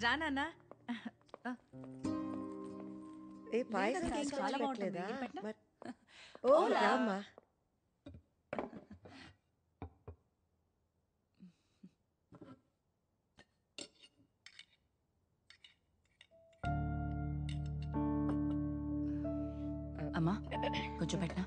రా నాన్న. ఏ పాయసం చాలా బాగుంటుంది. తీసుకొచ్చలేదా? ఓ రామ్మా. అమ్మా కొంచెం పెట్టనా?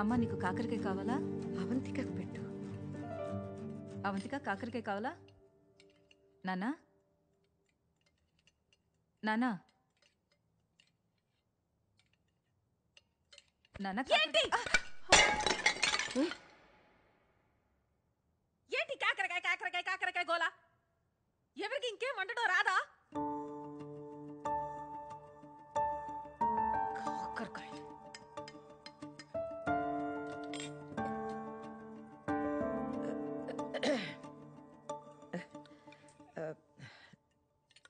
అమ్మా నీకు కాకరకాయ కావాలా? అవంతికకు పెట్టు. అవంతిక కాకరకాయ కావాలా? నానా నానా నానా ఏంటి ఏంటి కాకరకాయ కాకరకాయ కాకరకాయ గోలా? ఎవరికి ఇంకేం వండడం రాదా? కాకరకాయ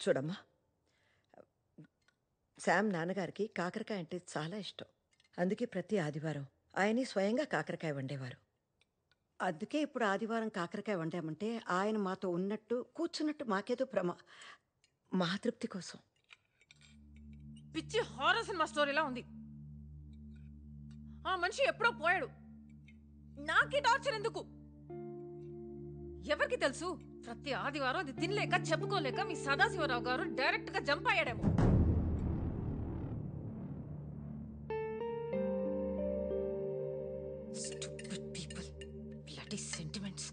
చూడమ్మా, శామ్ నాన్నగారికి కాకరకాయ అంటే చాలా ఇష్టం. అందుకే ప్రతి ఆదివారం ఆయనే స్వయంగా కాకరకాయ వండేవారు. అందుకే ఇప్పుడు ఆదివారం కాకరకాయ వండామంటే ఆయన మాతో ఉన్నట్టు కూర్చున్నట్టు మాకేదో మా తృప్తి కోసం. పిచ్చి హారర్ సినిమా స్టోరీలా ఉంది. ఆ మనిషి ఎప్పుడో పోయాడు. నాకీ టార్చర్ ఎందుకు? ఎవరికి తెలుసు? ప్రతి ఆదివారం అది తినలేక చెప్పుకోలేక మీ సదాశివరావు గారు డైరెక్ట్ గా jump అయ్యాడేమో. Stupid people. Bloody sentiments.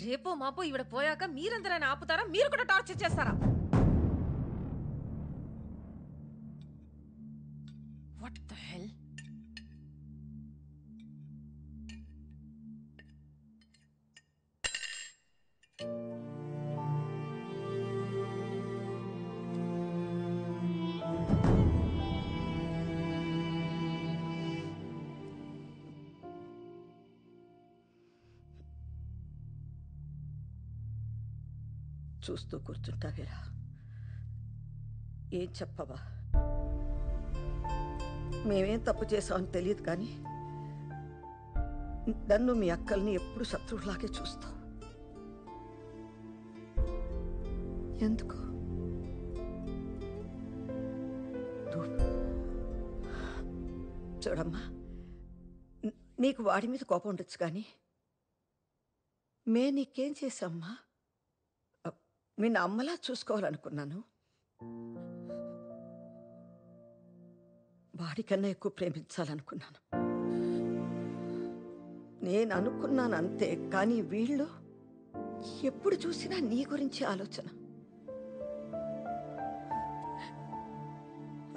రేపో మాపో ఈవిడ పోయాక మీరందరైనా ఆపుతారా? మీరు కూడా టార్చర్ చేస్తారా? What the hell? చూస్తూ కూర్చుంటావేరా? ఏం చెప్పవా? మేమేం తప్పు చేసామని తెలియదు కానీ నన్ను మీ అక్కల్ని ఎప్పుడు శత్రువులాగే చూస్తావు. ఎందుకు? చూడమ్మా, నీకు వాడి మీద కోపం ఉండొచ్చు కానీ నీకేం చేశామ్మా? మీ అమ్మలా చూసుకోవాలనుకున్నాను. వాడికన్నా ఎక్కువ ప్రేమించాలనుకున్నాను. నేను అనుకున్నాను అంతే, కానీ వీళ్ళు ఎప్పుడు చూసినా నీ గురించి ఆలోచన.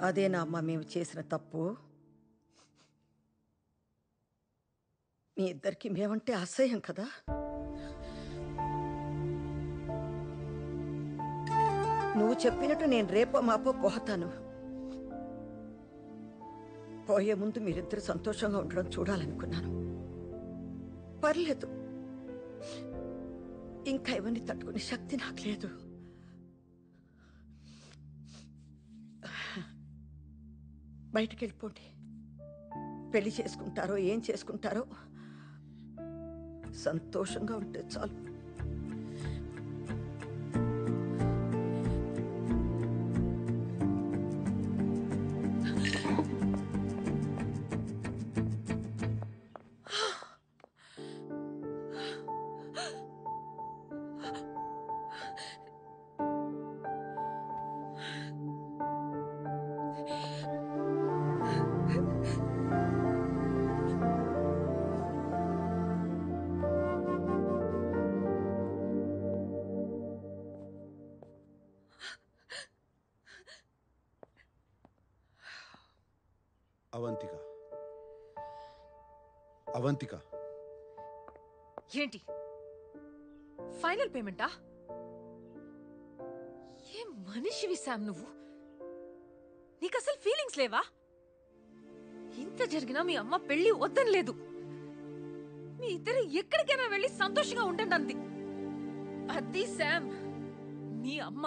అదేనా అమ్మ మేము చేసిన తప్పు? మీ ఇద్దరికి మేమంటే అసహ్యం కదా? నువ్వు చెప్పినట్టు నేను రేపో మాపో పోతాను. పోయే ముందు మీరిద్దరు సంతోషంగా ఉండడం చూడాలనుకున్నాను. పర్లేదు, ఇంకా ఇవన్నీ తట్టుకునే శక్తి నాకు లేదు. బయటికి వెళ్ళిపోండి. పెళ్లి చేసుకుంటారో ఏం చేసుకుంటారో సంతోషంగా ఉంటే చాలు. అవంతిక, అవంతిక, ఏంటి ఫైనల్ పేమెంటా? ఏం మనిషివి శామ్ నువ్వు? నీకు అసలు ఫీలింగ్స్ లేవా? ఇంత జరిగినా మీ అమ్మ పెళ్లి వద్దని లేదు. మీ ఇద్దరు ఎక్కడికైనా వెళ్ళి సంతోషంగా ఉండండి అంది. అది శామ్ మీ అమ్మ.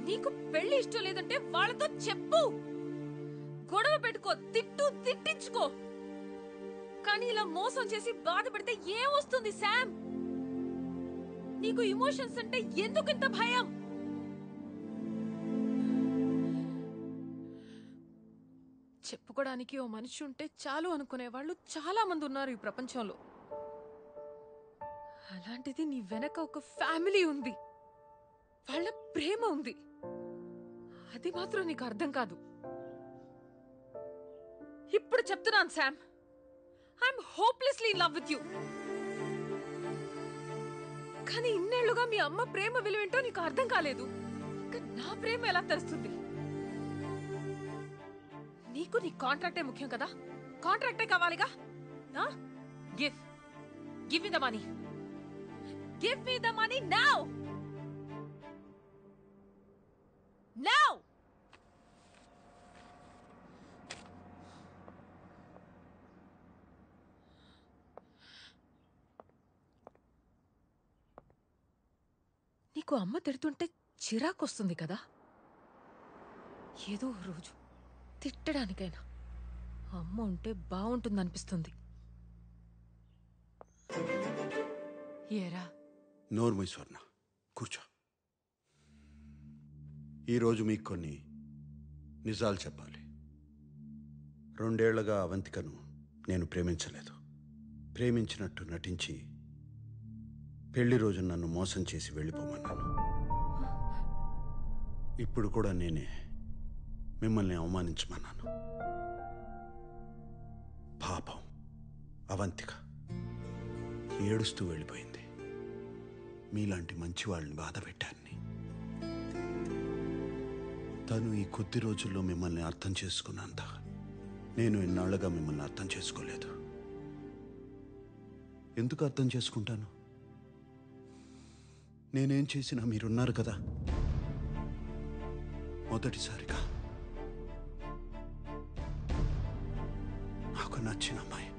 నీకు పెళ్లి ఇష్టం లేదంటే వాళ్ళతో చెప్పు, గొడవ పెట్టుకో, తిట్టించుకో. కానీ ఇలా మోసం చేసి బాధ పెడితే ఏమొస్తుంది శామ్? నీకు ఇమోషన్స్ అంటే ఎందుకింత భయం? చెప్పుకోవడానికి ఓ మనిషి ఉంటే చాలు అనుకునే వాళ్ళు చాలా మంది ఉన్నారు ఈ ప్రపంచంలో. అలాంటిది నీ వెనక ఒక ఫ్యామిలీ ఉంది, వాళ్ళ ప్రేమ ఉంది. అది మాత్రం నీకు అర్థం కాదు. ఇప్పుడు చెప్తున్నాను Sam, I'm hopelessly in love with you. కానీ ఇన్నేళ్లుగా మీ అమ్మ ప్రేమ విలువేంటో నీకు అర్థం కాలేదు. ఇంకా నా ప్రేమ ఎలా తెలుస్తుంది? నీకు నీ కాంట్రాక్టే ముఖ్యం కదా? కాంట్రాక్టే కావాలిగా. Give me the money. Give me the money now. Now. నీకు అమ్మ తిడుతుంటే చిరాకొస్తుంది కదా? ఏదో రోజు తిట్టడానికైనా అమ్మ ఉంటే బాగుంటుందనిపిస్తుంది. ఏరా? నోర్మై స్వర్ణ, కూర్చో. ఈరోజు మీకు కొన్ని నిజాలు చెప్పాలి. 2 ఏళ్లుగా అవంతికను నేను ప్రేమించలేదు. ప్రేమించినట్టు నటించి పెళ్లి రోజు నన్ను మోసం చేసి వెళ్ళిపోమన్నాను. ఇప్పుడు కూడా నేనే మిమ్మల్ని అవమానించమన్నాను. పాపం అవంతిక ఏడుస్తూ వెళ్ళిపోయింది. మీలాంటి మంచి వాళ్ళని బాధ పెట్టాన్ని. తను ఈ కొద్ది రోజుల్లో మిమ్మల్ని అర్థం చేసుకున్నంత నేను ఇన్నాళ్లుగా మిమ్మల్ని అర్థం చేసుకోలేదు. ఎందుకు అర్థం చేసుకుంటాను? నేనేం చేసినా మీరున్నారు కదా. మొదటిసారిగా నాకు నచ్చిన అమ్మాయి,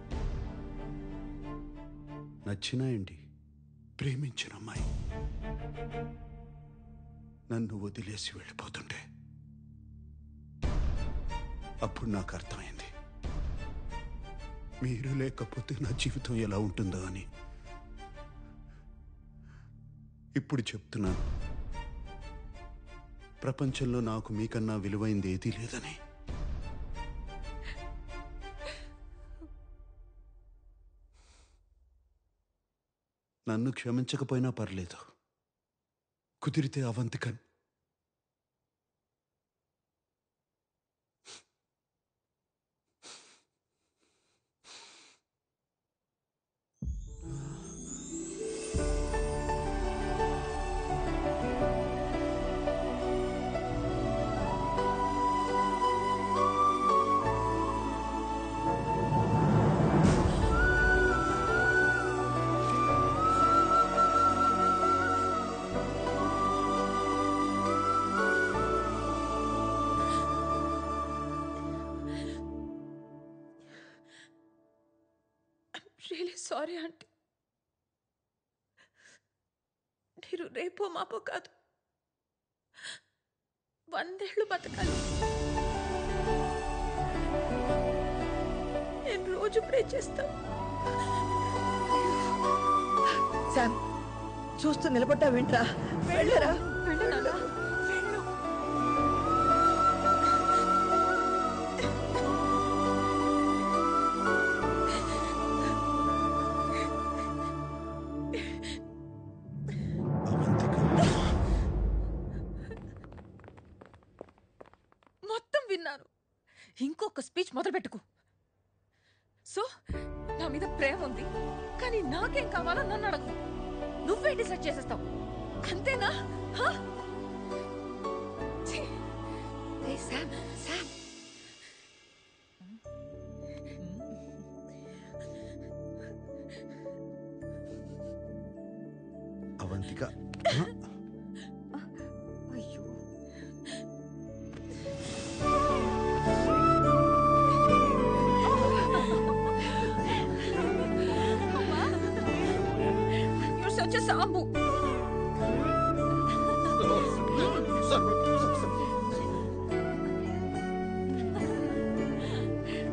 నచ్చినా ఏంటి, ప్రేమించిన అమ్మాయి నన్ను వదిలేసి వెళ్ళిపోతుంటే అప్పుడు నాకు అర్థమైంది, మీరు లేకపోతే నా జీవితం ఎలా ఉంటుందో అని. ఇప్పుడు చెప్తున్నాను, ప్రపంచంలో నాకు మీకన్నా విలువైంది ఏదీ లేదని. నన్ను క్షమించకపోయినా పర్లేదు, కుదిరితే అవంతికన్ రియలీ సారీ ఆంటీ. మీరు రేపో మాపో కాదు, 100 ఏళ్ళు బతకాలి. నేను రోజు ప్రే చేస్తాను. శామ్, చూస్తూ నిలబడ్డా వింట్రా. వెళ్ళరా. వెళ్ళు నాన్న, వెళ్ళు. మొత్తం విన్నాను. ఇంకొక స్పీచ్ మొదలు పెట్టుకో. సో నా మీద ప్రేమ ఉంది, కానీ నాకేం కావాలో నన్ను అడగు. నువ్వే డిసైడ్ చేసేస్తావు, అంతేనా? శామ్, శామ్, అవంతిక, వచ్చే సాంబు.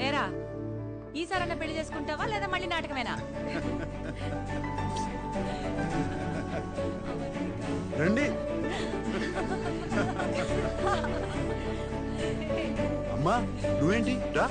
ఏరా ఈసారన్నా పెళ్లి చేసుకుంటావా లేదా మళ్ళీ నాటకమేనా? రండి అమ్మా, నువ్వేంటి రా.